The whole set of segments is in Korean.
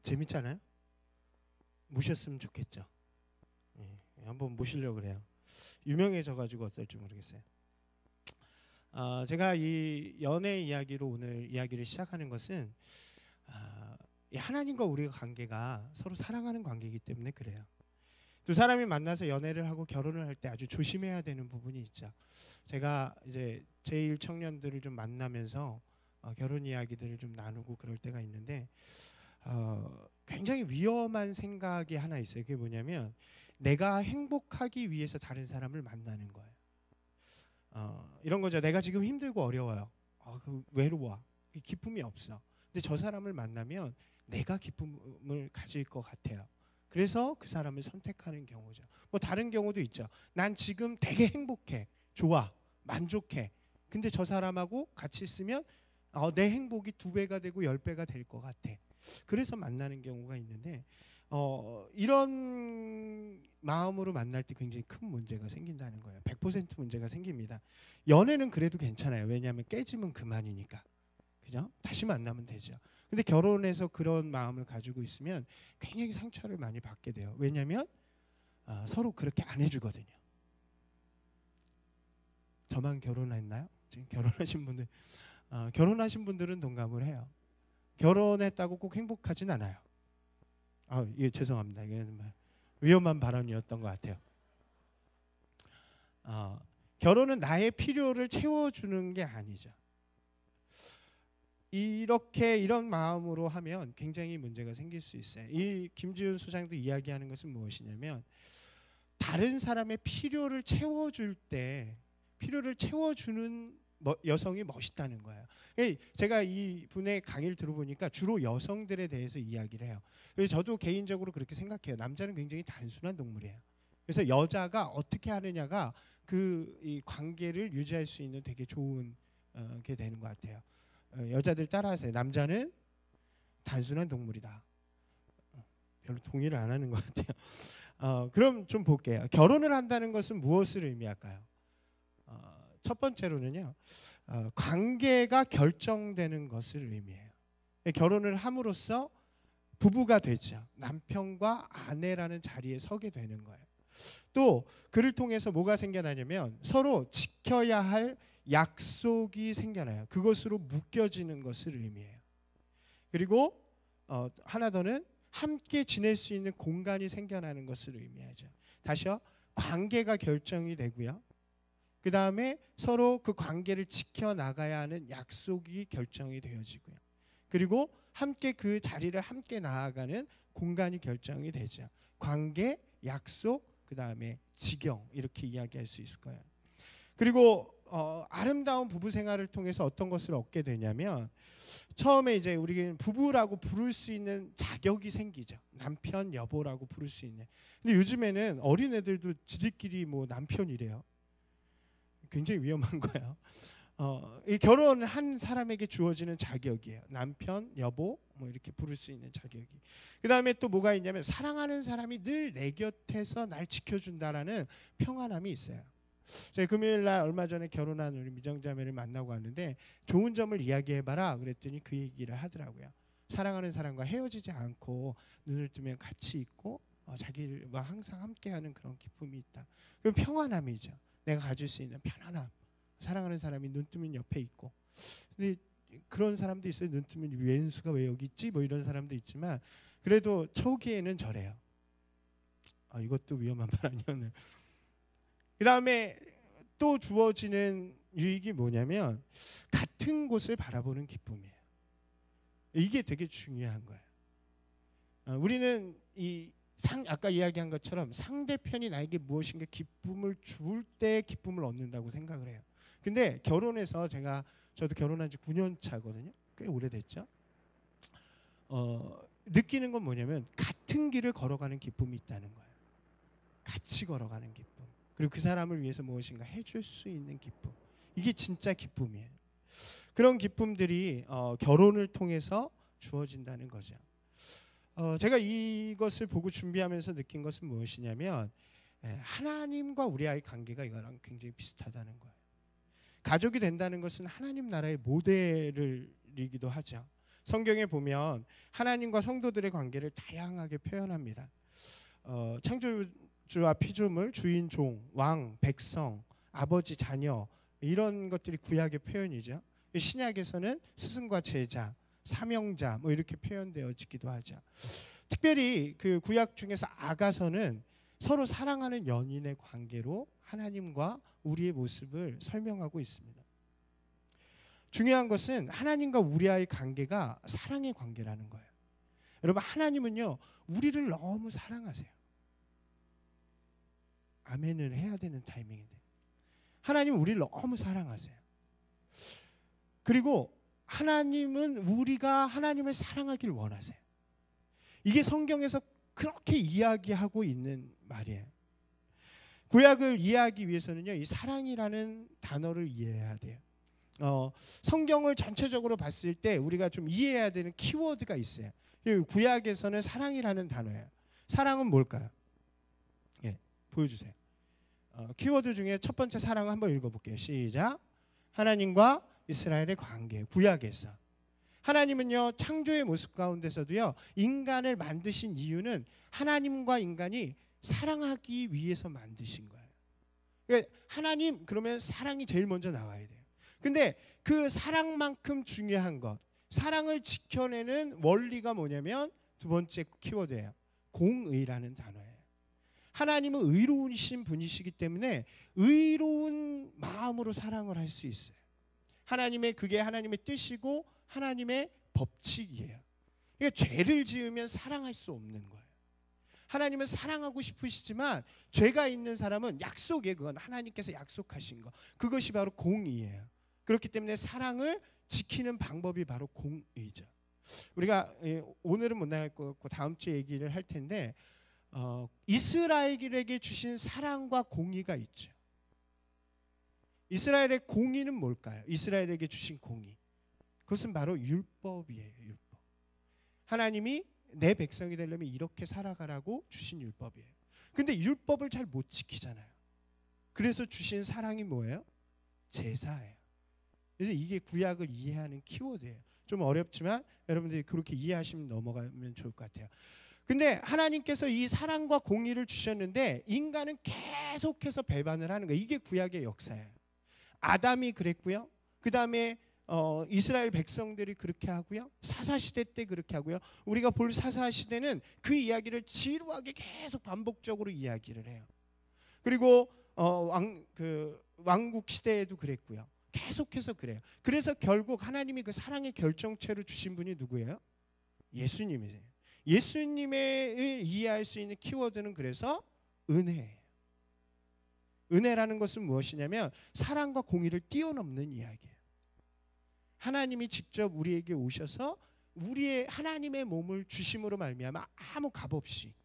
재밌잖아요. 모셨으면 좋겠죠. 한번 모시려고 그래요. 유명해져가지고 어떨지 모르겠어요. 제가 이 연애 이야기로 오늘 이야기를 시작하는 것은 이 하나님과 우리의 관계가 서로 사랑하는 관계이기 때문에 그래요. 두 사람이 만나서 연애를 하고 결혼을 할 때 아주 조심해야 되는 부분이 있죠. 제가 이제 제1 청년들을 좀 만나면서 결혼 이야기들을 좀 나누고 그럴 때가 있는데 굉장히 위험한 생각이 하나 있어요. 그게 뭐냐면 내가 행복하기 위해서 다른 사람을 만나는 거예요. 이런 거죠. 내가 지금 힘들고 어려워요. 외로워. 기쁨이 없어. 근데 저 사람을 만나면 내가 기쁨을 가질 것 같아요. 그래서 그 사람을 선택하는 경우죠. 뭐 다른 경우도 있죠. 난 지금 되게 행복해. 좋아. 만족해. 근데 저 사람하고 같이 있으면 내 행복이 2배가 되고 10배가 될 것 같아. 그래서 만나는 경우가 있는데 이런 마음으로 만날 때 굉장히 큰 문제가 생긴다는 거예요. 100% 문제가 생깁니다. 연애는 그래도 괜찮아요. 왜냐하면 깨지면 그만이니까. 그죠? 다시 만나면 되죠. 근데 결혼해서 그런 마음을 가지고 있으면 굉장히 상처를 많이 받게 돼요. 왜냐하면 서로 그렇게 안 해주거든요. 저만 결혼했나요? 지금 결혼하신 분들 결혼하신 분들은 동감을 해요. 결혼했다고 꼭 행복하진 않아요. 이게 죄송합니다. 이게 위험한 발언이었던 것 같아요. 결혼은 나의 필요를 채워주는 게 아니죠. 이런 마음으로 하면 굉장히 문제가 생길 수 있어요. 이 김지훈 소장도 이야기하는 것은 무엇이냐면 다른 사람의 필요를 채워줄 때 필요를 채워주는 여성이 멋있다는 거예요. 제가 이 분의 강의를 들어보니까 주로 여성들에 대해서 이야기를 해요. 그래서 저도 개인적으로 그렇게 생각해요. 남자는 굉장히 단순한 동물이에요. 그래서 여자가 어떻게 하느냐가 이 관계를 유지할 수 있는 되게 좋은 게 되는 것 같아요. 여자들 따라하세요. 남자는 단순한 동물이다. 별로 동의를 안 하는 것 같아요. 그럼 좀 볼게요. 결혼을 한다는 것은 무엇을 의미할까요? 첫 번째로는요, 관계가 결정되는 것을 의미해요. 결혼을 함으로써 부부가 되죠. 남편과 아내라는 자리에 서게 되는 거예요. 또 그를 통해서 뭐가 생겨나냐면 서로 지켜야 할 약속이 생겨나요. 그것으로 묶여지는 것을 의미해요. 그리고 하나 더는 함께 지낼 수 있는 공간이 생겨나는 것을 의미하죠. 다시요. 관계가 결정이 되고요. 그 다음에 서로 그 관계를 지켜나가야 하는 약속이 결정이 되어지고요. 그리고 함께 그 자리를 함께 나아가는 공간이 결정이 되죠. 관계, 약속, 그 다음에 직영 이렇게 이야기할 수 있을 거예요. 그리고 아름다운 부부 생활을 통해서 어떤 것을 얻게 되냐면 처음에 이제 우리는 부부라고 부를 수 있는 자격이 생기죠. 남편, 여보라고 부를 수 있는. 근데 요즘에는 어린애들도 지들끼리 뭐 남편이래요. 굉장히 위험한 거예요. 이 결혼한 사람에게 주어지는 자격이에요. 남편, 여보 뭐 이렇게 부를 수 있는 자격이. 그 다음에 또 뭐가 있냐면 사랑하는 사람이 늘 내 곁에서 날 지켜준다라는 평안함이 있어요. 제가 금요일 날 얼마 전에 결혼한 우리 미정자매를 만나고 왔는데 좋은 점을 이야기해봐라 그랬더니 그 얘기를 하더라고요. 사랑하는 사람과 헤어지지 않고 눈을 뜨면 같이 있고 자기와 항상 함께하는 그런 기쁨이 있다. 그건 평안함이죠. 내가 가질 수 있는 편안함. 사랑하는 사람이 눈 뜨면 옆에 있고. 근데 그런 사람도 있어요. 눈 뜨면 왼수가 왜 여기 있지? 뭐 이런 사람도 있지만 그래도 초기에는 저래요. 이것도 위험한 말 아니었네. 그 다음에 또 주어지는 유익이 뭐냐면 같은 곳을 바라보는 기쁨이에요. 이게 되게 중요한 거예요. 우리는 아까 이야기한 것처럼 상대편이 나에게 무엇인가 기쁨을 줄 때 기쁨을 얻는다고 생각을 해요. 근데 결혼해서 저도 결혼한 지 9년 차거든요. 꽤 오래됐죠. 느끼는 건 뭐냐면 같은 길을 걸어가는 기쁨이 있다는 거예요. 같이 걸어가는 기쁨. 그리고 그 사람을 위해서 무엇인가 해줄 수 있는 기쁨. 이게 진짜 기쁨이에요. 그런 기쁨들이 결혼을 통해서 주어진다는 거죠. 제가 이것을 보고 준비하면서 느낀 것은 무엇이냐면 하나님과 우리와의 관계가 이거랑 굉장히 비슷하다는 거예요. 가족이 된다는 것은 하나님 나라의 모델이기도 하죠. 성경에 보면 하나님과 성도들의 관계를 다양하게 표현합니다. 창조주와 피조물, 주인, 종, 왕, 백성, 아버지, 자녀, 이런 것들이 구약의 표현이죠. 신약에서는 스승과 제자, 사명자 뭐 이렇게 표현되어지기도 하죠. 특별히 그 구약 중에서 아가서는 서로 사랑하는 연인의 관계로 하나님과 우리의 모습을 설명하고 있습니다. 중요한 것은 하나님과 우리와의 관계가 사랑의 관계라는 거예요. 여러분, 하나님은요 우리를 너무 사랑하세요. 아멘을 해야 되는 타이밍인데, 하나님은 우리를 너무 사랑하세요. 그리고 하나님은 우리가 하나님을 사랑하길 원하세요. 이게 성경에서 그렇게 이야기하고 있는 말이에요. 구약을 이해하기 위해서는요, 이 사랑이라는 단어를 이해해야 돼요. 성경을 전체적으로 봤을 때 우리가 좀 이해해야 되는 키워드가 있어요. 구약에서는 사랑이라는 단어예요. 사랑은 뭘까요? 예, 보여주세요. 키워드 중에 첫 번째 사랑을 한번 읽어볼게요. 시작. 하나님과 이스라엘의 관계. 구약에서 하나님은요 창조의 모습 가운데서도요 인간을 만드신 이유는 하나님과 인간이 사랑하기 위해서 만드신 거예요. 그러니까 하나님 그러면 사랑이 제일 먼저 나와야 돼요. 근데 그 사랑만큼 중요한 것, 사랑을 지켜내는 원리가 뭐냐면 두 번째 키워드예요. 공의라는 단어예요. 하나님은 의로우신 분이시기 때문에 의로운 마음으로 사랑을 할 수 있어요. 그게 하나님의 뜻이고 하나님의 법칙이에요. 그러니까 죄를 지으면 사랑할 수 없는 거예요. 하나님은 사랑하고 싶으시지만 죄가 있는 사람은 약속이에요. 그건 하나님께서 약속하신 거. 그것이 바로 공의예요. 그렇기 때문에 사랑을 지키는 방법이 바로 공의죠. 우리가 오늘은 못 나갈 것 같고 다음 주에 얘기를 할 텐데 이스라엘에게 주신 사랑과 공의가 있죠. 이스라엘의 공의는 뭘까요? 이스라엘에게 주신 공의, 그것은 바로 율법이에요. 율법. 하나님이 내 백성이 되려면 이렇게 살아가라고 주신 율법이에요. 근데 율법을 잘 못 지키잖아요. 그래서 주신 사랑이 뭐예요? 제사예요. 그래서 이게 구약을 이해하는 키워드예요. 좀 어렵지만 여러분들이 그렇게 이해하시면 넘어가면 좋을 것 같아요. 근데 하나님께서 이 사랑과 공의를 주셨는데 인간은 계속해서 배반을 하는 거예요. 이게 구약의 역사예요. 아담이 그랬고요. 그 다음에 이스라엘 백성들이 그렇게 하고요. 사사시대 때 그렇게 하고요. 우리가 볼 사사시대는 그 이야기를 지루하게 계속 반복적으로 이야기를 해요. 그리고 왕국 시대에도 그랬고요. 계속해서 그래요. 그래서 결국 하나님이 그 사랑의 결정체를 주신 분이 누구예요? 예수님이세요. 예수님의 이해할 수 있는 키워드는 그래서 은혜예요. 은혜라는 것은 무엇이냐면 사랑과 공의를 뛰어넘는 이야기예요. 하나님이 직접 우리에게 오셔서 우리의 하나님의 몸을 주심으로 말미암아 아무 값 없이,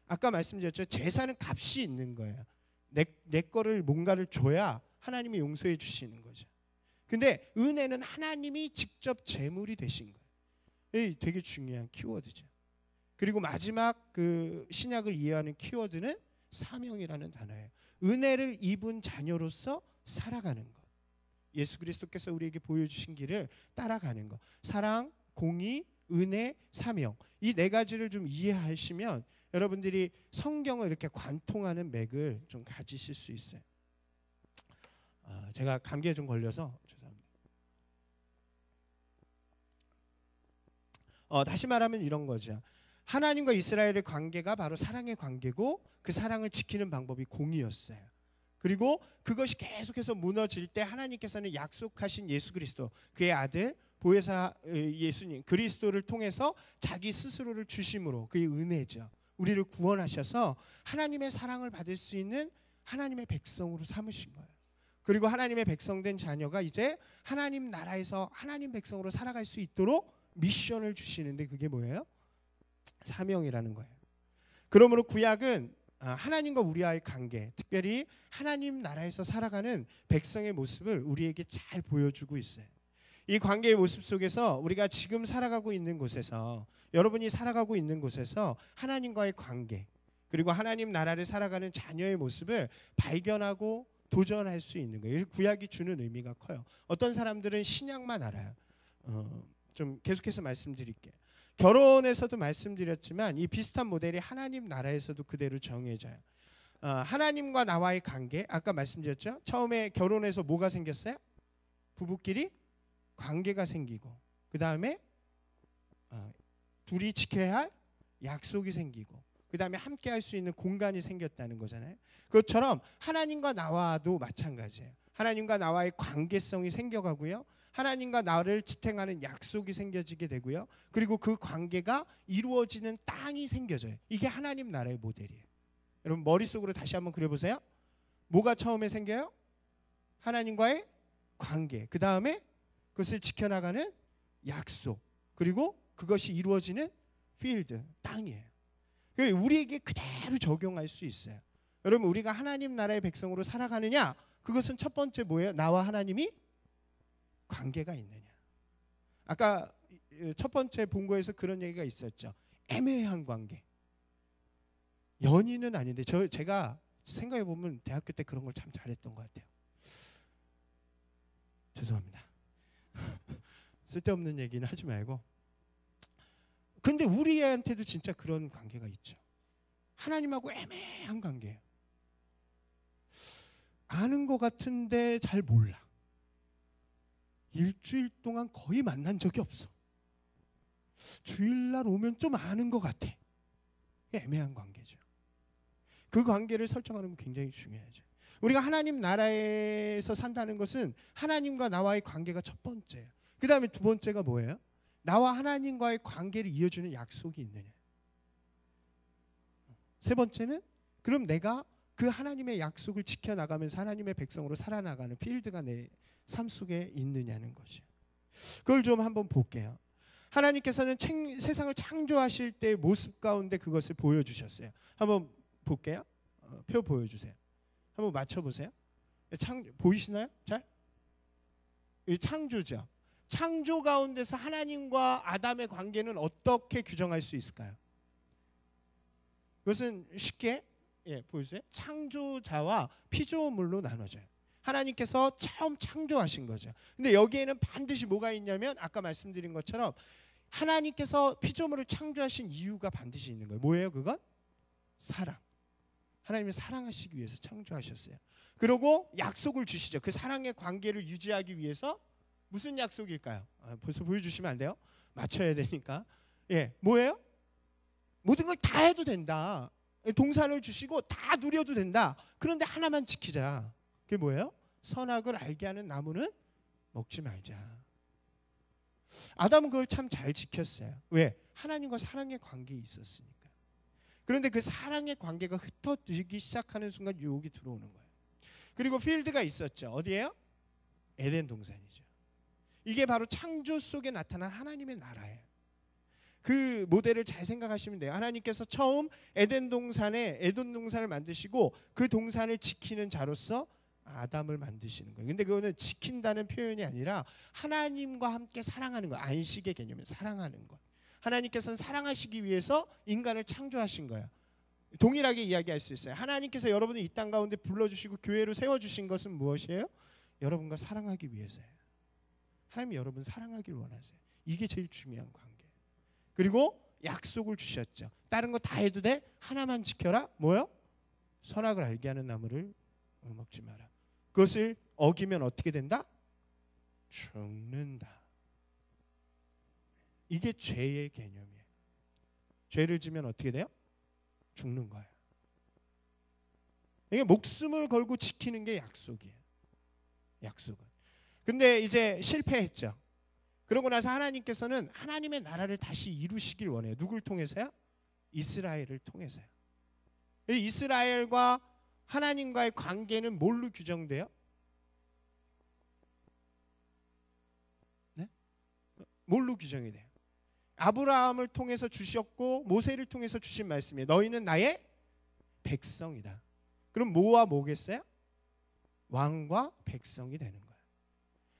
아까 말씀드렸죠. 제사는 값이 있는 거예요. 내 거를 뭔가를 줘야 하나님이 용서해 주시는 거죠. 근데 은혜는 하나님이 직접 제물이 되신 거예요. 이게 되게 중요한 키워드죠. 그리고 마지막 그 신약을 이해하는 키워드는 사명이라는 단어예요. 은혜를 입은 자녀로서 살아가는 것. 예수 그리스도께서 우리에게 보여주신 길을 따라가는 것. 사랑, 공의, 은혜, 사명. 이 네 가지를 좀 이해하시면 여러분들이 성경을 이렇게 관통하는 맥을 좀 가지실 수 있어요. 제가 감기에 좀 걸려서 죄송합니다. 다시 말하면 이런 거죠. 하나님과 이스라엘의 관계가 바로 사랑의 관계고 그 사랑을 지키는 방법이 공의였어요. 그리고 그것이 계속해서 무너질 때 하나님께서는 약속하신 예수 그리스도, 그의 아들 보혜사 예수님 그리스도를 통해서 자기 스스로를 주심으로, 그의 은혜죠. 우리를 구원하셔서 하나님의 사랑을 받을 수 있는 하나님의 백성으로 삼으신 거예요. 그리고 하나님의 백성된 자녀가 이제 하나님 나라에서 하나님 백성으로 살아갈 수 있도록 미션을 주시는데 그게 뭐예요? 사명이라는 거예요. 그러므로 구약은 하나님과 우리와의 관계, 특별히 하나님 나라에서 살아가는 백성의 모습을 우리에게 잘 보여주고 있어요. 이 관계의 모습 속에서 우리가 지금 살아가고 있는 곳에서, 여러분이 살아가고 있는 곳에서 하나님과의 관계, 그리고 하나님 나라를 살아가는 자녀의 모습을 발견하고 도전할 수 있는 거예요. 구약이 주는 의미가 커요. 어떤 사람들은 신약만 알아요. 좀 계속해서 말씀드릴게요. 결혼에서도 말씀드렸지만 이 비슷한 모델이 하나님 나라에서도 그대로 정해져요. 하나님과 나와의 관계, 아까 말씀드렸죠. 처음에 결혼해서 뭐가 생겼어요? 부부끼리 관계가 생기고, 그 다음에 둘이 지켜야 할 약속이 생기고, 그 다음에 함께 할 수 있는 공간이 생겼다는 거잖아요. 그것처럼 하나님과 나와도 마찬가지예요. 하나님과 나와의 관계성이 생겨가고요, 하나님과 나를 지탱하는 약속이 생겨지게 되고요, 그리고 그 관계가 이루어지는 땅이 생겨져요. 이게 하나님 나라의 모델이에요. 여러분 머릿속으로 다시 한번 그려보세요. 뭐가 처음에 생겨요? 하나님과의 관계, 그 다음에 그것을 지켜나가는 약속, 그리고 그것이 이루어지는 필드, 땅이에요. 우리에게 그대로 적용할 수 있어요. 여러분 우리가 하나님 나라의 백성으로 살아가느냐, 그것은 첫 번째 뭐예요? 나와 하나님이 관계가 있느냐. 아까 첫 번째 본거에서 그런 얘기가 있었죠. 애매한 관계. 연인은 아닌데 제가 생각해 보면 대학교 때 그런 걸 참 잘했던 것 같아요. 죄송합니다. 쓸데없는 얘기는 하지 말고. 근데 우리 애한테도 진짜 그런 관계가 있죠. 하나님하고 애매한 관계예요. 아는 것 같은데 잘 몰라. 일주일 동안 거의 만난 적이 없어. 주일날 오면 좀 아는 것 같아. 애매한 관계죠. 그 관계를 설정하는 건 굉장히 중요하죠. 우리가 하나님 나라에서 산다는 것은 하나님과 나와의 관계가 첫 번째예요. 그 다음에 두 번째가 뭐예요? 나와 하나님과의 관계를 이어주는 약속이 있느냐. 세 번째는 그럼 내가 그 하나님의 약속을 지켜나가면서 하나님의 백성으로 살아나가는 필드가 내 삶 속에 있느냐는 것이에요. 그걸 좀 한번 볼게요. 하나님께서는 세상을 창조하실 때의 모습 가운데 그것을 보여주셨어요. 한번 볼게요. 표 보여주세요. 한번 맞춰보세요. 보이시나요? 잘? 이 창조죠. 창조 가운데서 하나님과 아담의 관계는 어떻게 규정할 수 있을까요? 그것은 쉽게 보여주세요. 창조자와 피조물로 나눠져요. 하나님께서 처음 창조하신 거죠. 근데 여기에는 반드시 뭐가 있냐면 아까 말씀드린 것처럼 하나님께서 피조물을 창조하신 이유가 반드시 있는 거예요. 뭐예요 그건? 사랑. 하나님이 사랑하시기 위해서 창조하셨어요. 그리고 약속을 주시죠. 그 사랑의 관계를 유지하기 위해서 무슨 약속일까요? 벌써 보여주시면 안 돼요? 맞춰야 되니까. 뭐예요? 모든 걸 다 해도 된다. 동산을 주시고 다 누려도 된다. 그런데 하나만 지키자. 그게 뭐예요? 선악을 알게 하는 나무는 먹지 말자. 아담은 그걸 참 잘 지켰어요. 왜? 하나님과 사랑의 관계에 있었으니까. 그런데 그 사랑의 관계가 흩어지기 시작하는 순간 유혹이 들어오는 거예요. 그리고 필드가 있었죠. 어디예요? 에덴 동산이죠. 이게 바로 창조 속에 나타난 하나님의 나라예요. 그 모델을 잘 생각하시면 돼요. 하나님께서 처음 에덴 동산을 만드시고 그 동산을 지키는 자로서 아담을 만드시는 거예요. 근데 그거는 지킨다는 표현이 아니라 하나님과 함께 사랑하는 거, 안식의 개념이 사랑하는 것. 하나님께서는 사랑하시기 위해서 인간을 창조하신 거예요. 동일하게 이야기할 수 있어요. 하나님께서 여러분을 이 땅 가운데 불러주시고 교회로 세워주신 것은 무엇이에요? 여러분과 사랑하기 위해서예요. 하나님이 여러분 사랑하기를 원하세요. 이게 제일 중요한 관계. 그리고 약속을 주셨죠. 다른 거 다 해도 돼? 하나만 지켜라. 뭐요? 선악을 알게 하는 나무를 먹지 마라. 그것을 어기면 어떻게 된다? 죽는다. 이게 죄의 개념이에요. 죄를 지면 어떻게 돼요? 죽는 거예요. 이게 목숨을 걸고 지키는 게 약속이에요. 약속은. 근데 이제 실패했죠. 그러고 나서 하나님께서는 하나님의 나라를 다시 이루시길 원해요. 누굴 통해서요? 이스라엘을 통해서요. 이스라엘과 하나님과의 관계는 뭘로 규정돼요? 네? 뭘로 규정이 돼요? 아브라함을 통해서 주셨고 모세를 통해서 주신 말씀이에요. 너희는 나의 백성이다. 그럼 뭐와 뭐겠어요? 왕과 백성이 되는 거예요.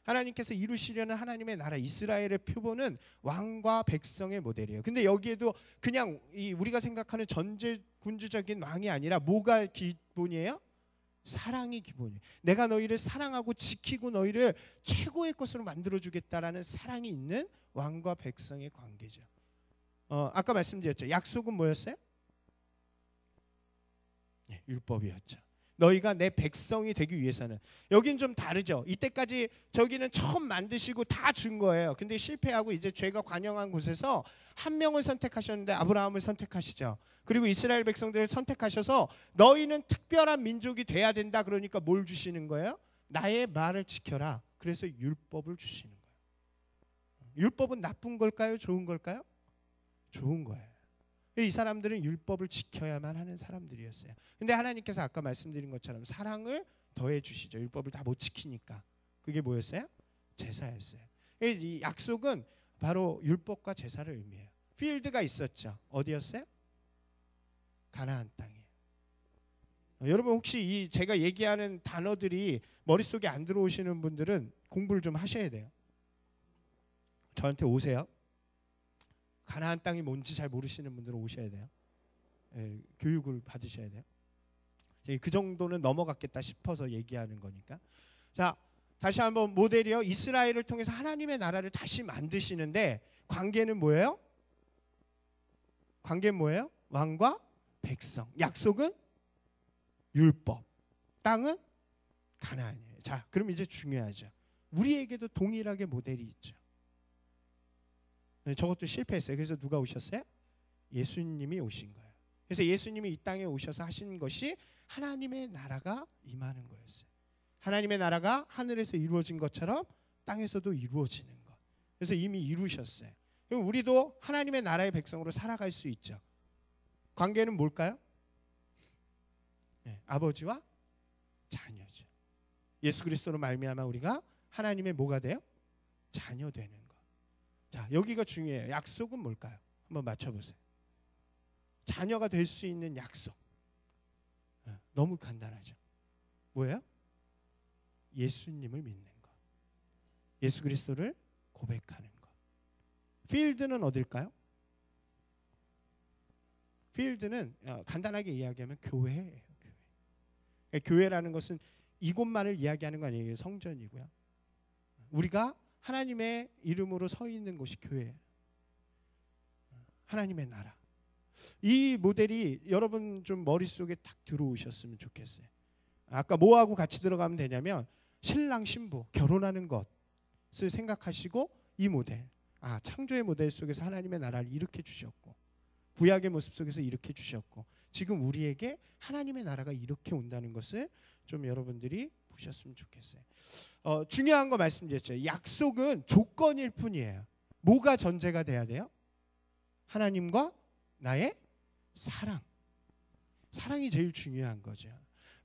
하나님께서 이루시려는 하나님의 나라 이스라엘의 표본은 왕과 백성의 모델이에요. 근데 여기에도 그냥 우리가 생각하는 전제군주적인 왕이 아니라 뭐가 기본이에요? 사랑이 기본이에요. 내가 너희를 사랑하고 지키고 너희를 최고의 것으로 만들어주겠다라는 사랑이 있는 왕과 백성의 관계죠. 아까 말씀드렸죠. 약속은 뭐였어요? 네, 율법이었죠. 너희가 내 백성이 되기 위해서는. 여긴 좀 다르죠. 이때까지 저기는 처음 만드시고 다 준 거예요. 근데 실패하고 이제 죄가 관영한 곳에서 한 명을 선택하셨는데 아브라함을 선택하시죠. 그리고 이스라엘 백성들을 선택하셔서 너희는 특별한 민족이 돼야 된다. 그러니까 뭘 주시는 거예요? 나의 말을 지켜라. 그래서 율법을 주시는 거예요. 율법은 나쁜 걸까요? 좋은 걸까요? 좋은 거예요. 이 사람들은 율법을 지켜야만 하는 사람들이었어요. 근데 하나님께서 아까 말씀드린 것처럼 사랑을 더해 주시죠. 율법을 다 못 지키니까. 그게 뭐였어요? 제사였어요. 이 약속은 바로 율법과 제사를 의미해요. 필드가 있었죠. 어디였어요? 가나안 땅이에요. 여러분 혹시 이 제가 얘기하는 단어들이 머릿속에 안 들어오시는 분들은 공부를 좀 하셔야 돼요. 저한테 오세요. 가나안 땅이 뭔지 잘 모르시는 분들은 오셔야 돼요. 교육을 받으셔야 돼요. 그 정도는 넘어갔겠다 싶어서 얘기하는 거니까. 자, 다시 한번 모델이요. 이스라엘을 통해서 하나님의 나라를 다시 만드시는데 관계는 뭐예요? 관계는 뭐예요? 왕과 백성. 약속은 율법. 땅은 가나안이에요. 자, 그럼 이제 중요하죠. 우리에게도 동일하게 모델이 있죠. 저것도 실패했어요. 그래서 누가 오셨어요? 예수님이 오신 거예요. 그래서 예수님이 이 땅에 오셔서 하신 것이 하나님의 나라가 임하는 거였어요. 하나님의 나라가 하늘에서 이루어진 것처럼 땅에서도 이루어지는 것. 그래서 이미 이루셨어요. 그럼 우리도 하나님의 나라의 백성으로 살아갈 수 있죠. 관계는 뭘까요? 네, 아버지와 자녀죠. 예수 그리스도로 말미암아 우리가 하나님의 뭐가 돼요? 자녀 되는 것. 자, 여기가 중요해요. 약속은 뭘까요? 한번 맞춰보세요. 자녀가 될 수 있는 약속. 너무 간단하죠. 뭐예요? 예수님을 믿는 것. 예수 그리스도를 고백하는 것. 필드는 어딜까요? 필드는 간단하게 이야기하면 교회예요. 교회. 교회라는 것은 이곳만을 이야기하는 거 아니에요. 성전이고요. 우리가 하나님의 이름으로 서 있는 곳이 교회예요. 하나님의 나라. 이 모델이 여러분 좀 머릿속에 딱 들어오셨으면 좋겠어요. 아까 뭐하고 같이 들어가면 되냐면 신랑 신부 결혼하는 것을 생각하시고 이 모델. 창조의 모델 속에서 하나님의 나라를 이렇게 주셨고 구약의 모습 속에서 이렇게 주셨고 지금 우리에게 하나님의 나라가 이렇게 온다는 것을 좀 여러분들이 보셨으면 좋겠어요. 중요한 거 말씀드렸죠. 약속은 조건일 뿐이에요. 뭐가 전제가 돼야 돼요? 하나님과 나의 사랑. 사랑이 제일 중요한 거죠.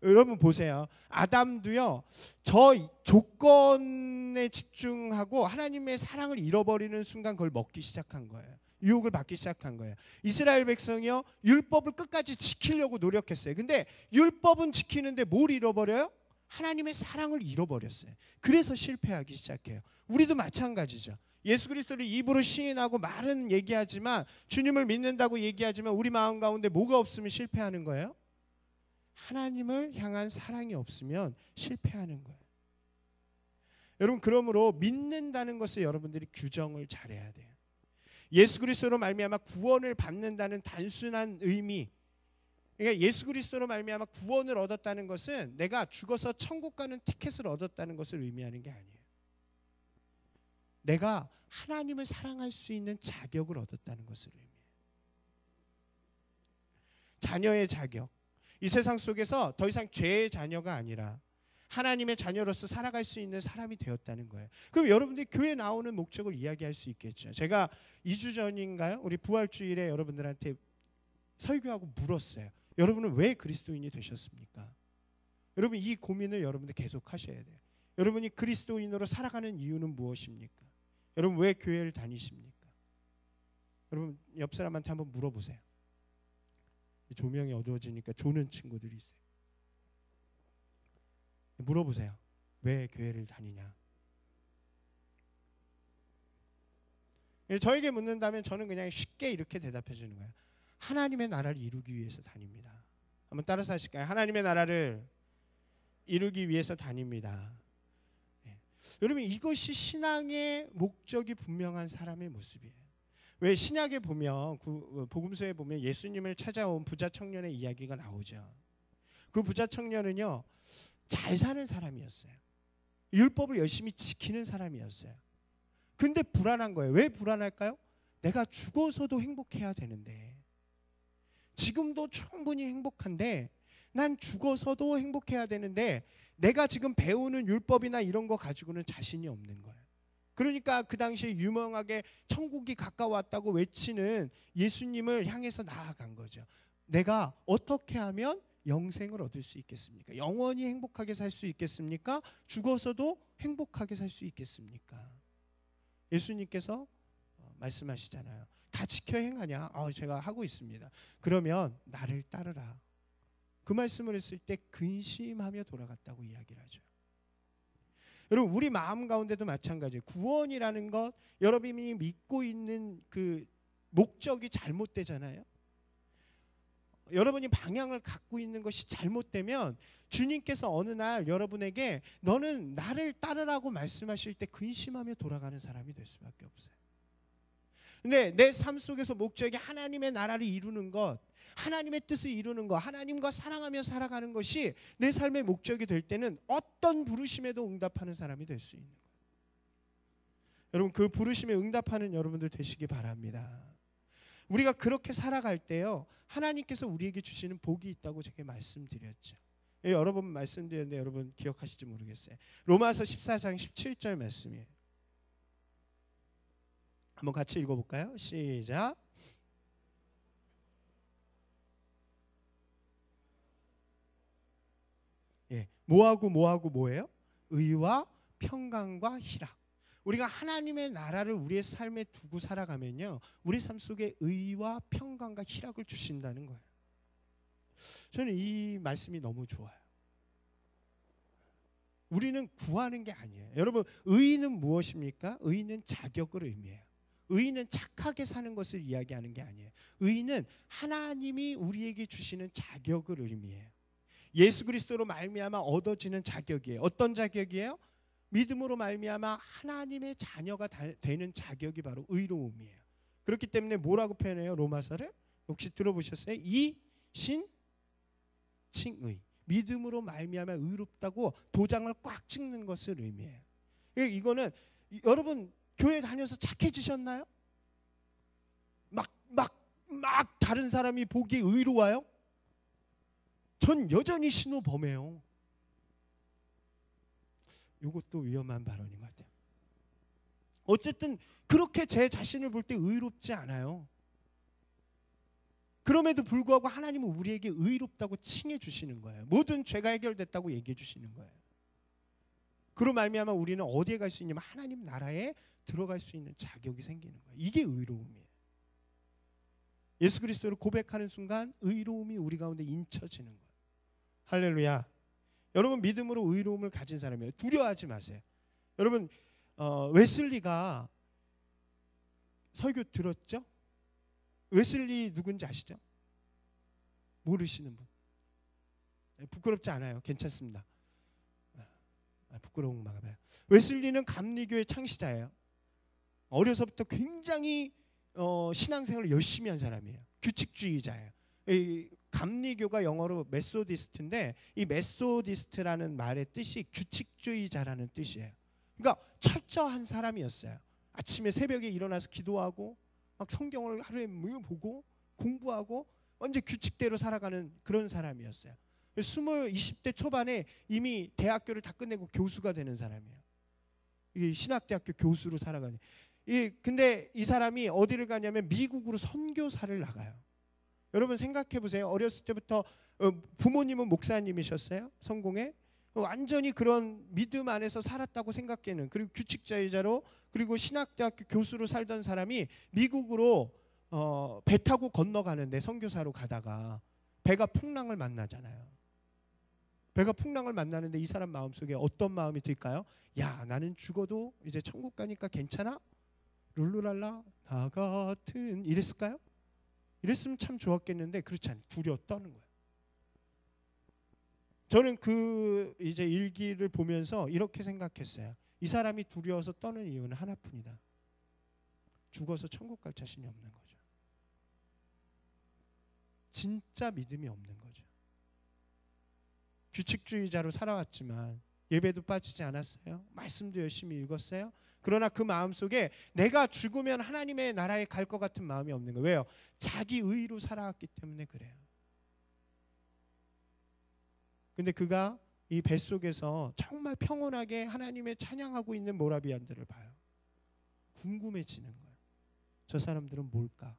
여러분 보세요. 아담도요. 저 조건에 집중하고 하나님의 사랑을 잃어버리는 순간 그걸 먹기 시작한 거예요. 유혹을 받기 시작한 거예요. 이스라엘 백성이요. 율법을 끝까지 지키려고 노력했어요. 근데 율법은 지키는데 뭘 잃어버려요? 하나님의 사랑을 잃어버렸어요. 그래서 실패하기 시작해요. 우리도 마찬가지죠. 예수 그리스도를 입으로 시인하고 말은 얘기하지만 주님을 믿는다고 얘기하지만 우리 마음 가운데 뭐가 없으면 실패하는 거예요? 하나님을 향한 사랑이 없으면 실패하는 거예요. 여러분 그러므로 믿는다는 것을 여러분들이 규정을 잘해야 돼요. 예수 그리스도로 말미암아 구원을 받는다는 단순한 의미. 그러니까 예수 그리스도로 말미암아 구원을 얻었다는 것은 내가 죽어서 천국 가는 티켓을 얻었다는 것을 의미하는 게 아니에요. 내가 하나님을 사랑할 수 있는 자격을 얻었다는 것을 의미해요. 자녀의 자격. 이 세상 속에서 더 이상 죄의 자녀가 아니라 하나님의 자녀로서 살아갈 수 있는 사람이 되었다는 거예요. 그럼 여러분들이 교회 나오는 목적을 이야기할 수 있겠죠. 제가 2주 전인가요? 우리 부활주일에 여러분들한테 설교하고 물었어요. 여러분은 왜 그리스도인이 되셨습니까? 여러분 이 고민을 여러분들 계속 하셔야 돼요. 여러분이 그리스도인으로 살아가는 이유는 무엇입니까? 여러분 왜 교회를 다니십니까? 여러분 옆 사람한테 한번 물어보세요. 조명이 어두워지니까 조는 친구들이 있어요. 물어보세요. 왜 교회를 다니냐? 저에게 묻는다면 저는 그냥 쉽게 이렇게 대답해 주는 거예요. 하나님의 나라를 이루기 위해서 다닙니다. 한번 따라서 하실까요? 하나님의 나라를 이루기 위해서 다닙니다. 여러분, 이것이 신앙의 목적이 분명한 사람의 모습이에요. 왜 신약에 보면 복음서에 보면 예수님을 찾아온 부자 청년의 이야기가 나오죠. 그 부자 청년은요, 잘 사는 사람이었어요. 율법을 열심히 지키는 사람이었어요. 근데 불안한 거예요. 왜 불안할까요? 내가 죽어서도 행복해야 되는데, 지금도 충분히 행복한데 난 죽어서도 행복해야 되는데 내가 지금 배우는 율법이나 이런 거 가지고는 자신이 없는 거예요. 그러니까 그 당시에 유명하게 천국이 가까웠다고 외치는 예수님을 향해서 나아간 거죠. 내가 어떻게 하면 영생을 얻을 수 있겠습니까? 영원히 행복하게 살 수 있겠습니까? 죽어서도 행복하게 살 수 있겠습니까? 예수님께서 말씀하시잖아요. 다 지켜 행하냐? 제가 하고 있습니다. 그러면 나를 따르라. 그 말씀을 했을 때 근심하며 돌아갔다고 이야기를 하죠. 여러분, 우리 마음 가운데도 마찬가지예요. 구원이라는 것, 여러분이 믿고 있는 그 목적이 잘못되잖아요. 여러분이 방향을 갖고 있는 것이 잘못되면 주님께서 어느 날 여러분에게 너는 나를 따르라고 말씀하실 때 근심하며 돌아가는 사람이 될 수밖에 없어요. 근데 내 삶 속에서 목적이 하나님의 나라를 이루는 것, 하나님의 뜻을 이루는 것, 하나님과 사랑하며 살아가는 것이 내 삶의 목적이 될 때는 어떤 부르심에도 응답하는 사람이 될 수 있는 거예요. 여러분, 그 부르심에 응답하는 여러분들 되시기 바랍니다. 우리가 그렇게 살아갈 때요, 하나님께서 우리에게 주시는 복이 있다고 제가 말씀드렸죠. 여러 번 말씀드렸는데 여러분 기억하실지 모르겠어요. 로마서 14장 17절 말씀이에요. 한번 같이 읽어볼까요? 시작. 뭐하고 뭐예요? 의와 평강과 희락. 우리가 하나님의 나라를 우리의 삶에 두고 살아가면요, 우리 삶 속에 의와 평강과 희락을 주신다는 거예요. 저는 이 말씀이 너무 좋아요. 우리는 구하는 게 아니에요. 여러분, 의는 무엇입니까? 의는 자격을 의미해요. 의는 착하게 사는 것을 이야기하는 게 아니에요. 의는 하나님이 우리에게 주시는 자격을 의미해요. 예수 그리스도로 말미암아 얻어지는 자격이에요. 어떤 자격이에요? 믿음으로 말미암아 하나님의 자녀가 되는 자격이 바로 의로움이에요. 그렇기 때문에 뭐라고 표현해요? 로마서를 혹시 들어보셨어요? 이신칭의. 믿음으로 말미암아 의롭다고 도장을 꽉 찍는 것을 의미해요. 이거는 여러분 교회 다녀서 착해지셨나요? 막 다른 사람이 보기에 의로워요? 전 여전히 신호범해요. 이것도 위험한 발언인 것 같아요. 어쨌든 그렇게 제 자신을 볼 때 의롭지 않아요. 그럼에도 불구하고 하나님은 우리에게 의롭다고 칭해 주시는 거예요. 모든 죄가 해결됐다고 얘기해 주시는 거예요. 그로 말미암아 우리는 어디에 갈 수 있냐면 하나님 나라에 들어갈 수 있는 자격이 생기는 거예요. 이게 의로움이에요. 예수 그리스도를 고백하는 순간 의로움이 우리 가운데 인쳐지는 거예요. 할렐루야. 여러분, 믿음으로 의로움을 가진 사람이에요. 두려워하지 마세요. 여러분, 웨슬리가 설교 들었죠? 웨슬리 누군지 아시죠? 모르시는 분? 부끄럽지 않아요. 괜찮습니다. 부끄러운 건가 봐요. 웨슬리는 감리교의 창시자예요. 어려서부터 굉장히 신앙생활을 열심히 한 사람이에요. 규칙주의자예요. 감리교가 영어로 메소디스트인데 이 메소디스트라는 말의 뜻이 규칙주의자라는 뜻이에요. 그러니까 철저한 사람이었어요. 아침에 새벽에 일어나서 기도하고 막 성경을 하루에 보고 공부하고 완전 규칙대로 살아가는 그런 사람이었어요. 20대 초반에 이미 대학교를 다 끝내고 교수가 되는 사람이에요. 신학대학교 교수로 살아가는. 근데 이 사람이 어디를 가냐면 미국으로 선교사를 나가요. 여러분 생각해 보세요. 어렸을 때부터 부모님은 목사님이셨어요. 성공에 완전히 그런 믿음 안에서 살았다고 생각하는, 그리고 규칙주의자로 그리고 신학대학교 교수로 살던 사람이 미국으로 배 타고 건너가는데 선교사로 가다가 배가 풍랑을 만나잖아요. 배가 풍랑을 만나는데 이 사람 마음속에 어떤 마음이 들까요? 야, 나는 죽어도 이제 천국 가니까 괜찮아? 룰루랄라 나 같은 이랬을까요? 이랬으면 참 좋았겠는데 그렇지 않아요. 두려워 떠는 거예요. 저는 그 이제 일기를 보면서 이렇게 생각했어요. 이 사람이 두려워서 떠는 이유는 하나뿐이다. 죽어서 천국 갈 자신이 없는 거죠. 진짜 믿음이 없는 거죠. 규칙주의자로 살아왔지만 예배도 빠지지 않았어요. 말씀도 열심히 읽었어요. 그러나 그 마음속에 내가 죽으면 하나님의 나라에 갈 것 같은 마음이 없는 거예요. 왜요? 자기 의로 살아왔기 때문에 그래요. 근데 그가 이 뱃속에서 정말 평온하게 하나님의 찬양하고 있는 모라비안들을 봐요. 궁금해지는 거예요. 저 사람들은 뭘까?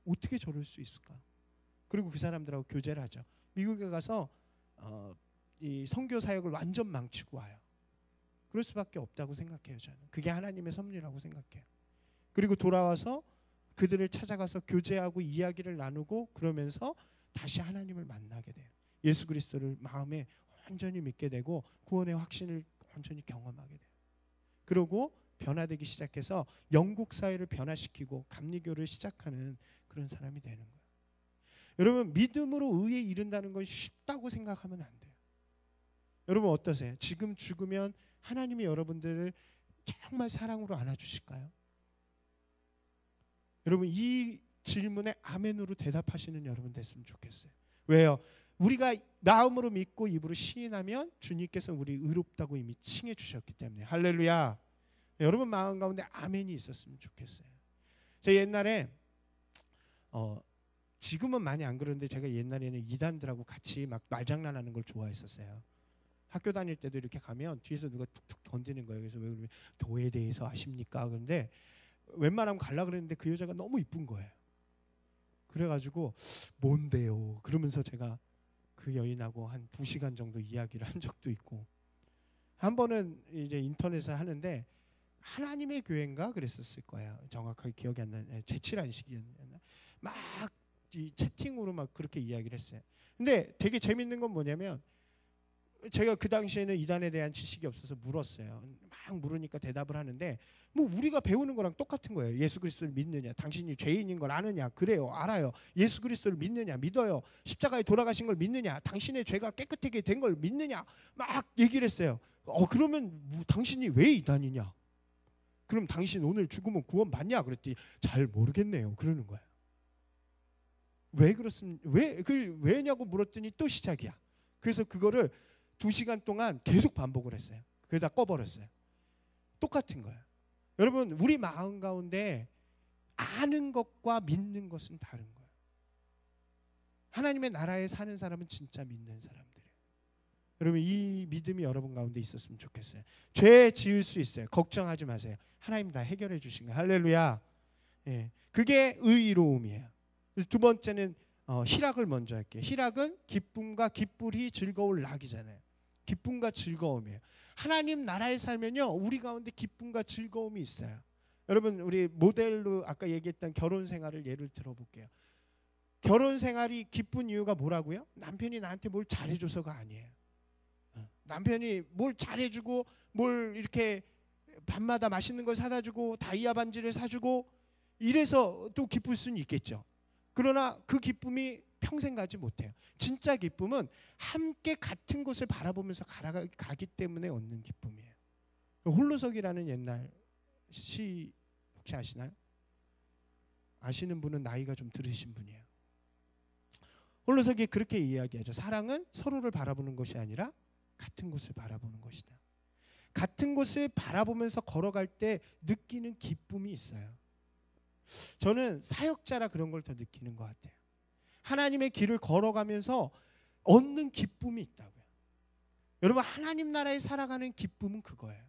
어떻게 저럴 수 있을까? 그리고 그 사람들하고 교제를 하죠. 미국에 가서 이 선교 사역을 완전 망치고 와요. 그럴 수밖에 없다고 생각해요. 저는 그게 하나님의 섭리라고 생각해요. 그리고 돌아와서 그들을 찾아가서 교제하고 이야기를 나누고 그러면서 다시 하나님을 만나게 돼요. 예수 그리스도를 마음에 완전히 믿게 되고 구원의 확신을 완전히 경험하게 돼요. 그리고 변화되기 시작해서 영국 사회를 변화시키고 감리교를 시작하는 그런 사람이 되는 거예요. 여러분, 믿음으로 의에 이른다는 건 쉽다고 생각하면 안 돼요. 여러분 어떠세요? 지금 죽으면 하나님이 여러분들을 정말 사랑으로 안아주실까요? 여러분, 이 질문에 아멘으로 대답하시는 여러분 됐으면 좋겠어요. 왜요? 우리가 마음으로 믿고 입으로 시인하면 주님께서 우리 의롭다고 이미 칭해 주셨기 때문에. 할렐루야. 여러분 마음 가운데 아멘이 있었으면 좋겠어요. 제가 옛날에 지금은 많이 안 그러는데 제가 옛날에는 이단들하고 같이 막 말장난하는 걸 좋아했었어요. 학교 다닐 때도 이렇게 가면 뒤에서 누가 툭툭 던지는 거예요. 그래서 왜 그러면 도에 대해서 아십니까? 그런데 웬만하면 갈라 그랬는데 그 여자가 너무 이쁜 거예요. 그래가지고 뭔데요? 그러면서 제가 그 여인하고 한 2시간 정도 이야기를 한 적도 있고, 한 번은 이제 인터넷에 하는데 하나님의 교회인가 그랬었을 거예요. 정확하게 기억이 안 나요. 제칠한 시기였나. 막 이 채팅으로 막 그렇게 이야기를 했어요. 근데 되게 재밌는 건 뭐냐면 제가 그 당시에는 이단에 대한 지식이 없어서 물었어요. 막 물으니까 대답을 하는데 뭐 우리가 배우는 거랑 똑같은 거예요. 예수 그리스도를 믿느냐, 당신이 죄인인 걸 아느냐, 그래요, 알아요. 예수 그리스도를 믿느냐, 믿어요. 십자가에 돌아가신 걸 믿느냐, 당신의 죄가 깨끗하게 된 걸 믿느냐, 막 얘기를 했어요. 당시는 당신이 왜 이단이냐? 그럼 당신 오늘 죽으면 구원 받냐? 그랬더니 잘 모르겠네요. 그러는 거예요. 왜 그렇습니까? 왜냐고 물었더니 또 시작이야. 그래서 그거를 2시간 동안 계속 반복을 했어요. 그러다 꺼버렸어요. 똑같은 거예요. 여러분, 우리 마음 가운데 아는 것과 믿는 것은 다른 거예요. 하나님의 나라에 사는 사람은 진짜 믿는 사람들이에요. 여러분, 이 믿음이 여러분 가운데 있었으면 좋겠어요. 죄 지을 수 있어요. 걱정하지 마세요. 하나님 다 해결해 주신 거예요. 할렐루야. 예, 그게 의로움이에요. 두 번째는 희락을 먼저 할게요. 희락은 기쁨과 기쁠이 즐거울 낙이잖아요. 기쁨과 즐거움이에요. 하나님 나라에 살면요, 우리 가운데 기쁨과 즐거움이 있어요. 여러분, 우리 모델로 아까 얘기했던 결혼 생활을 예를 들어볼게요. 결혼 생활이 기쁜 이유가 뭐라고요? 남편이 나한테 뭘 잘해줘서가 아니에요. 남편이 뭘 잘해주고 뭘 이렇게 밤마다 맛있는 걸 사다 주고 다이아 반지를 사주고 이래서 또 기쁠 수는 있겠죠. 그러나 그 기쁨이 평생 가지 못해요. 진짜 기쁨은 함께 같은 곳을 바라보면서 가기 때문에 얻는 기쁨이에요. 홀로서기라는 옛날 시 혹시 아시나요? 아시는 분은 나이가 좀 들으신 분이에요. 홀로서기에 그렇게 이야기하죠. 사랑은 서로를 바라보는 것이 아니라 같은 곳을 바라보는 것이다. 같은 곳을 바라보면서 걸어갈 때 느끼는 기쁨이 있어요. 저는 사역자라 그런 걸 더 느끼는 것 같아요. 하나님의 길을 걸어가면서 얻는 기쁨이 있다고요. 여러분, 하나님 나라에 살아가는 기쁨은 그거예요.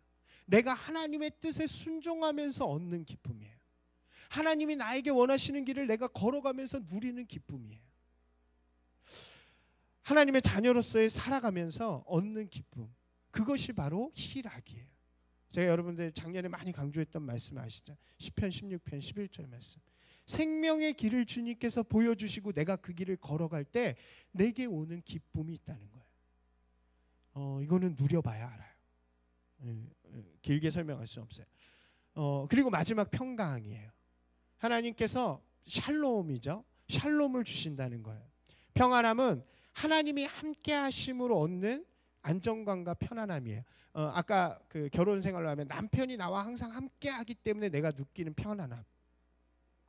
내가 하나님의 뜻에 순종하면서 얻는 기쁨이에요. 하나님이 나에게 원하시는 길을 내가 걸어가면서 누리는 기쁨이에요. 하나님의 자녀로서의 살아가면서 얻는 기쁨, 그것이 바로 희락이에요. 제가 여러분들 작년에 많이 강조했던 말씀 아시죠? 시편 16편 11절 말씀. 생명의 길을 주님께서 보여주시고 내가 그 길을 걸어갈 때 내게 오는 기쁨이 있다는 거예요. 이거는 누려봐야 알아요. 길게 설명할 수 없어요. 그리고 마지막 평강이에요. 하나님께서 샬롬이죠. 샬롬을 주신다는 거예요. 평안함은 하나님이 함께 하심으로 얻는 안정감과 편안함이에요. 아까 그 결혼 생활을 하면 남편이 나와 항상 함께 하기 때문에 내가 느끼는 편안함.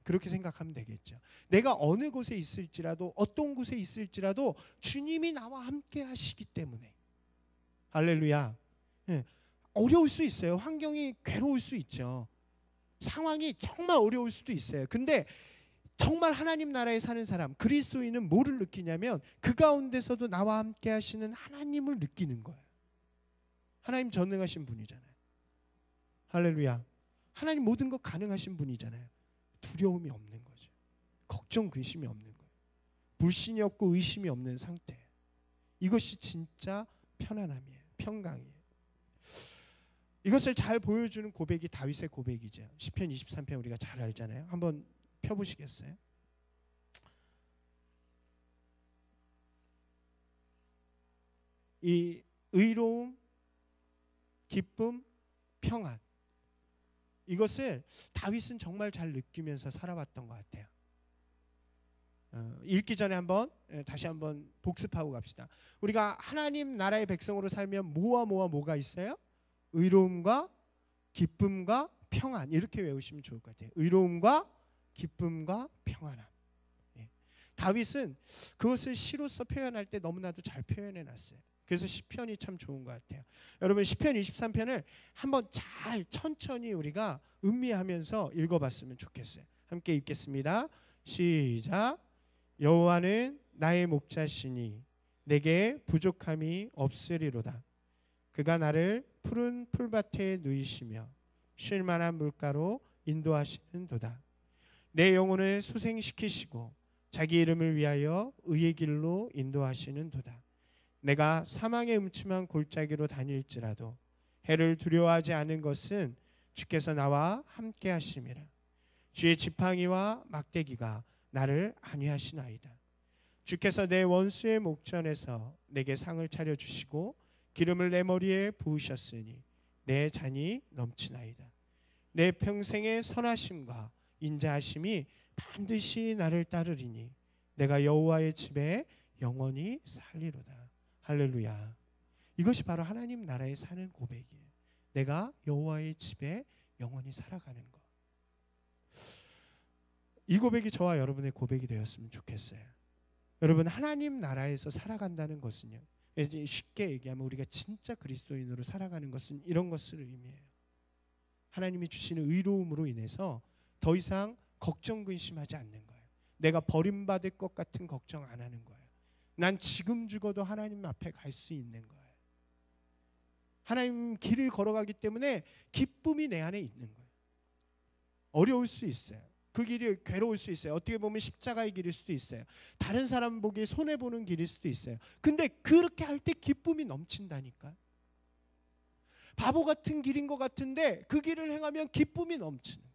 그렇게 생각하면 되겠죠. 내가 어느 곳에 있을지라도 어떤 곳에 있을지라도 주님이 나와 함께 하시기 때문에. 할렐루야. 예. 어려울 수 있어요. 환경이 괴로울 수 있죠. 상황이 정말 어려울 수도 있어요. 근데 정말 하나님 나라에 사는 사람, 그리스도인은 뭐를 느끼냐면 그 가운데서도 나와 함께 하시는 하나님을 느끼는 거예요. 하나님 전능하신 분이잖아요. 할렐루야. 하나님 모든 것 가능하신 분이잖아요. 두려움이 없는 거죠. 걱정, 근심이 없는 거예요. 불신이 없고 의심이 없는 상태. 이것이 진짜 편안함이에요. 평강이에요. 이것을 잘 보여주는 고백이 다윗의 고백이죠. 시편 23편 우리가 잘 알잖아요. 한번 펴보시겠어요? 이 의로움, 기쁨, 평안, 이것을 다윗은 정말 잘 느끼면서 살아왔던 것 같아요. 읽기 전에 다시 한번 복습하고 갑시다. 우리가 하나님 나라의 백성으로 살면 뭐가 있어요? 의로움과 기쁨과 평안, 이렇게 외우시면 좋을 것 같아요. 의로움과 기쁨과 평안함. 예. 다윗은 그것을 시로서 표현할 때 너무나도 잘 표현해 놨어요. 그래서 시편이 참 좋은 것 같아요. 여러분 시편 23편을 한번 잘 천천히 우리가 음미하면서 읽어봤으면 좋겠어요. 함께 읽겠습니다. 시작. 여호와는 나의 목자시니 내게 부족함이 없으리로다. 그가 나를 푸른 풀밭에 누이시며 쉴 만한 물가로 인도하시는도다. 내 영혼을 소생시키시고 자기 이름을 위하여 의의 길로 인도하시는도다. 내가 사망의 음침한 골짜기로 다닐지라도 해를 두려워하지 않은 것은 주께서 나와 함께 하심이라. 주의 지팡이와 막대기가 나를 안위하시나이다. 주께서 내 원수의 목전에서 내게 상을 차려주시고 기름을 내 머리에 부으셨으니 내 잔이 넘치나이다. 내 평생의 선하심과 인자하심이 반드시 나를 따르리니 내가 여호와의 집에 영원히 살리로다. 할렐루야. 이것이 바로 하나님 나라에 사는 고백이에요. 내가 여호와의 집에 영원히 살아가는 것. 이 고백이 저와 여러분의 고백이 되었으면 좋겠어요. 여러분 하나님 나라에서 살아간다는 것은요, 쉽게 얘기하면 우리가 진짜 그리스도인으로 살아가는 것은 이런 것을 의미해요. 하나님이 주시는 의로움으로 인해서 더 이상 걱정 근심하지 않는 거예요. 내가 버림받을 것 같은 걱정 안 하는 거예요. 난 지금 죽어도 하나님 앞에 갈 수 있는 거예요. 하나님 길을 걸어가기 때문에 기쁨이 내 안에 있는 거예요. 어려울 수 있어요. 그 길이 괴로울 수 있어요. 어떻게 보면 십자가의 길일 수도 있어요. 다른 사람 보기에 손해보는 길일 수도 있어요. 근데 그렇게 할 때 기쁨이 넘친다니까. 바보 같은 길인 것 같은데 그 길을 행하면 기쁨이 넘치는 거예요.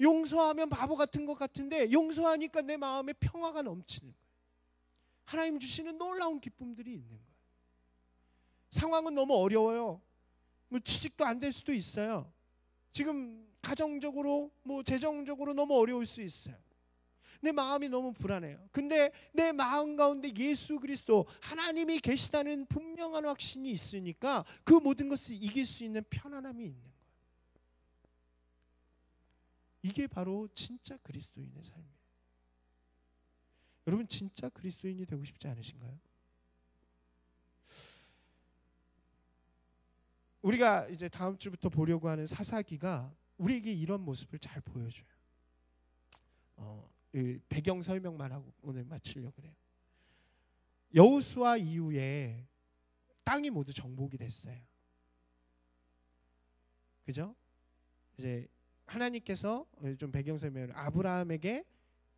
용서하면 바보 같은 것 같은데 용서하니까 내 마음에 평화가 넘치는 거예요. 하나님 주시는 놀라운 기쁨들이 있는 거예요. 상황은 너무 어려워요. 취직도 안 될 수도 있어요. 지금 가정적으로 재정적으로 너무 어려울 수 있어요. 내 마음이 너무 불안해요. 근데 내 마음 가운데 예수 그리스도 하나님이 계시다는 분명한 확신이 있으니까 그 모든 것을 이길 수 있는 편안함이 있는 거예요. 이게 바로 진짜 그리스도인의 삶이에요. 여러분 진짜 그리스도인이 되고 싶지 않으신가요? 우리가 이제 다음 주부터 보려고 하는 사사기가 우리에게 이런 모습을 잘 보여줘요. 배경 설명만 하고 오늘 마치려고 그래요. 여호수아 이후에 땅이 모두 정복이 됐어요. 그죠? 이제 하나님께서 좀 배경 설명을 아브라함에게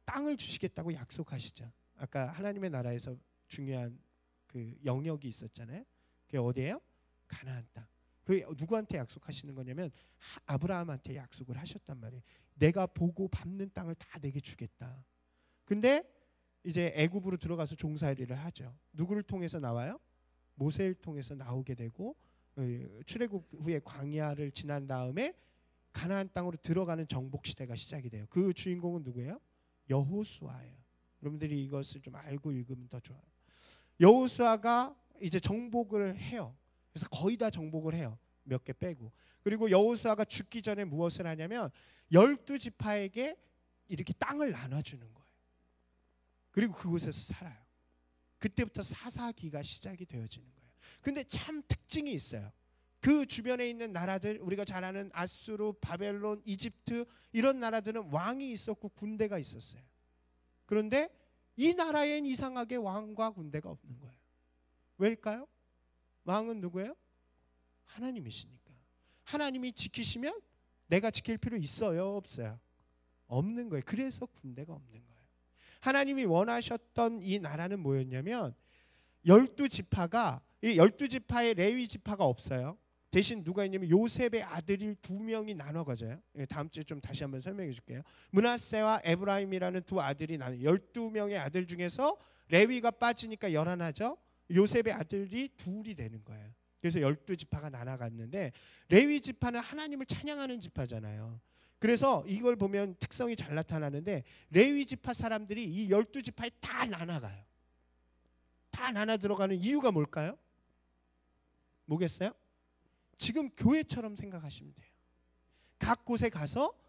땅을 주시겠다고 약속하시죠. 아까 하나님의 나라에서 중요한 그 영역이 있었잖아요. 그게 어디예요? 가나안 땅. 그 누구한테 약속하시는 거냐면 아브라함한테 약속을 하셨단 말이에요. 내가 보고 밟는 땅을 다 내게 주겠다. 근데 이제 애굽으로 들어가서 종살이를 하죠. 누구를 통해서 나와요? 모세를 통해서 나오게 되고 출애굽 후에 광야를 지난 다음에 가나안 땅으로 들어가는 정복 시대가 시작이 돼요. 그 주인공은 누구예요? 여호수아예요. 여러분들이 이것을 좀 알고 읽으면 더 좋아요. 여호수아가 이제 정복을 해요. 그래서 거의 다 정복을 해요. 몇 개 빼고. 그리고 여호수아가 죽기 전에 무엇을 하냐면 12지파에게 이렇게 땅을 나눠주는 거예요. 그리고 그곳에서 살아요. 그때부터 사사기가 시작이 되어지는 거예요. 근데 참 특징이 있어요. 그 주변에 있는 나라들, 우리가 잘 아는 아수르, 바벨론, 이집트, 이런 나라들은 왕이 있었고 군대가 있었어요. 그런데 이 나라엔 이상하게 왕과 군대가 없는 거예요. 왜일까요? 왕은 누구예요? 하나님이시니까. 하나님이 지키시면 내가 지킬 필요 있어요? 없어요? 없는 거예요. 그래서 군대가 없는 거예요. 하나님이 원하셨던 이 나라는 뭐였냐면 12지파가, 이 12지파의 레위 지파가 없어요. 대신 누가 있냐면 요셉의 아들이 2명이 나눠 가져요. 다음 주에 좀 다시 한번 설명해 줄게요. 므낫세와 에브라임이라는 두 아들이 나눠, 12명의 아들 중에서 레위가 빠지니까 11하죠. 요셉의 아들이 2이 되는 거예요. 그래서 12지파가 나눠갔는데, 레위 지파는 하나님을 찬양하는 지파잖아요. 그래서 이걸 보면 특성이 잘 나타나는데, 레위 지파 사람들이 이 12지파에 다 나눠가요. 다 나눠 들어가는 이유가 뭘까요? 뭐겠어요? 지금 교회처럼 생각하시면 돼요. 각 곳에 가서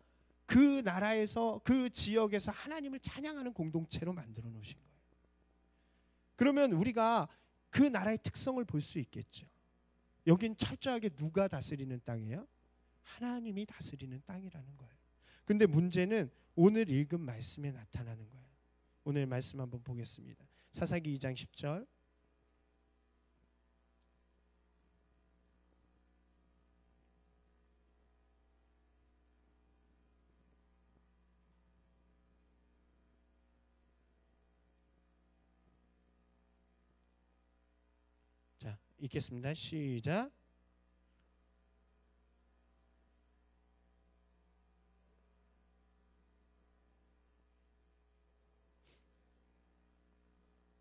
그 나라에서, 그 지역에서 하나님을 찬양하는 공동체로 만들어 놓으신 거예요. 그러면 우리가 그 나라의 특성을 볼 수 있겠죠. 여긴 철저하게 누가 다스리는 땅이에요? 하나님이 다스리는 땅이라는 거예요. 근데 문제는 오늘 읽은 말씀에 나타나는 거예요. 오늘 말씀 한번 보겠습니다. 사사기 2장 10절. 자, 읽겠습니다. 시작.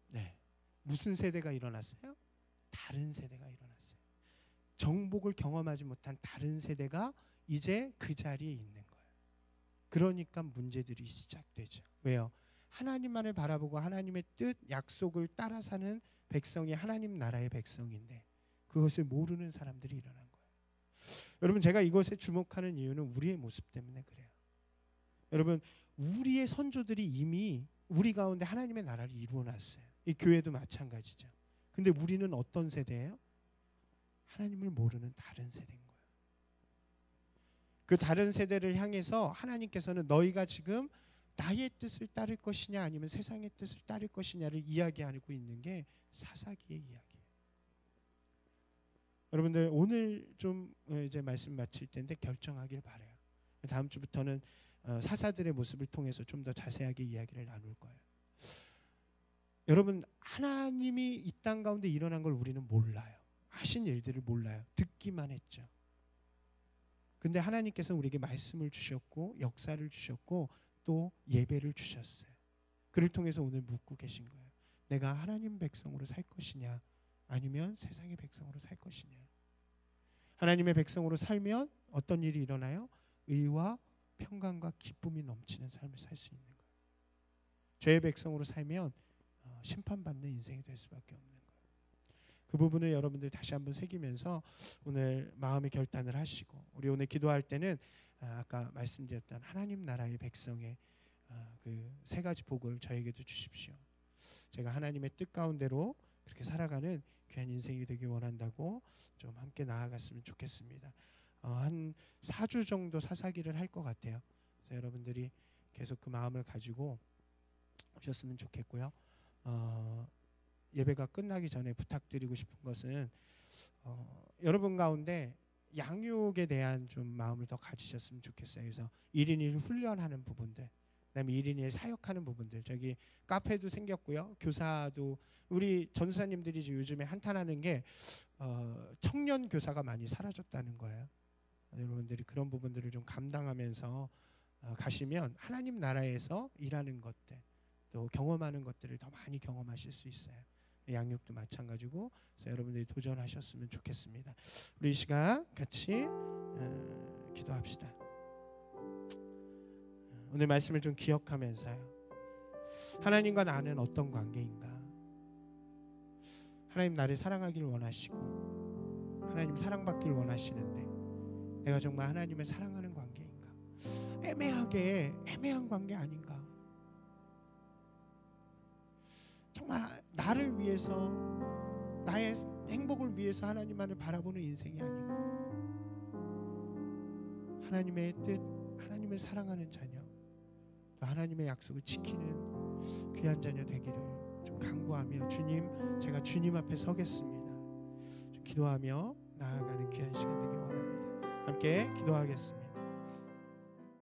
네. 무슨 세대가 일어났어요? 다른 세대가 일어났어요. 정복을 경험하지 못한 다른 세대가 이제 그 자리에 있는 거예요. 그러니까 문제들이 시작되죠. 왜요? 하나님만을 바라보고 하나님의 뜻, 약속을 따라 사는 백성이 하나님 나라의 백성인데 그것을 모르는 사람들이 일어난 거예요. 여러분, 제가 이것에 주목하는 이유는 우리의 모습 때문에 그래요. 여러분, 우리의 선조들이 이미 우리 가운데 하나님의 나라를 이루어놨어요. 이 교회도 마찬가지죠. 근데 우리는 어떤 세대예요? 하나님을 모르는 다른 세대인 거예요. 그 다른 세대를 향해서 하나님께서는 너희가 지금 나의 뜻을 따를 것이냐 아니면 세상의 뜻을 따를 것이냐를 이야기하고 있는 게 사사기의 이야기예요. 여러분들, 오늘 좀 이제 말씀 마칠 텐데 결정하길 바라요. 다음 주부터는 사사들의 모습을 통해서 좀 더 자세하게 이야기를 나눌 거예요. 여러분, 하나님이 이 땅 가운데 일어난 걸 우리는 몰라요. 하신 일들을 몰라요. 듣기만 했죠. 근데 하나님께서는 우리에게 말씀을 주셨고 역사를 주셨고 또 예배를 주셨어요. 그를 통해서 오늘 묻고 계신 거예요. 내가 하나님 백성으로 살 것이냐 아니면 세상의 백성으로 살 것이냐. 하나님의 백성으로 살면 어떤 일이 일어나요? 의와 평강과 기쁨이 넘치는 삶을 살 수 있는 거예요. 죄의 백성으로 살면 심판받는 인생이 될 수밖에 없는 거예요. 그 부분을 여러분들 다시 한번 새기면서 오늘 마음의 결단을 하시고, 우리 오늘 기도할 때는 아까 말씀드렸던 하나님 나라의 백성의 그 세 가지 복을 저에게도 주십시오. 제가 하나님의 뜻 가운데로 그렇게 살아가는 귀한 인생이 되길 원한다고 좀 함께 나아갔으면 좋겠습니다. 한 4주 정도 사사기를 할 것 같아요. 그래서 여러분들이 계속 그 마음을 가지고 오셨으면 좋겠고요. 예배가 끝나기 전에 부탁드리고 싶은 것은 여러분 가운데 양육에 대한 좀 마음을 더 가지셨으면 좋겠어요. 그래서 1인 1 훈련하는 부분들, 그다음에 1인 1 사역하는 부분들, 저기 카페도 생겼고요. 교사도, 우리 전사님들이 요즘에 한탄하는 게 청년 교사가 많이 사라졌다는 거예요. 여러분들이 그런 부분들을 좀 감당하면서 가시면 하나님 나라에서 일하는 것들, 또 경험하는 것들을 더 많이 경험하실 수 있어요. 양육도 마찬가지고, 그래서 여러분들이 도전하셨으면 좋겠습니다. 우리 이 시간 같이 기도합시다. 오늘 말씀을 좀 기억하면서요. 하나님과 나는 어떤 관계인가? 하나님 나를 사랑하길 원하시고 하나님 사랑받길 원하시는데 내가 정말 하나님을 사랑하는 관계인가? 애매한 관계 아닌가? 정말 나를 위해서 나의 행복을 위해서 하나님만을 바라보는 인생이 아닌가? 하나님의 뜻, 하나님을 사랑하는 자녀, 또 하나님의 약속을 지키는 귀한 자녀 되기를 좀 간구하며 주님, 제가 주님 앞에 서겠습니다. 좀 기도하며 나아가는 귀한 시간 되길 원합니다. 함께 기도하겠습니다.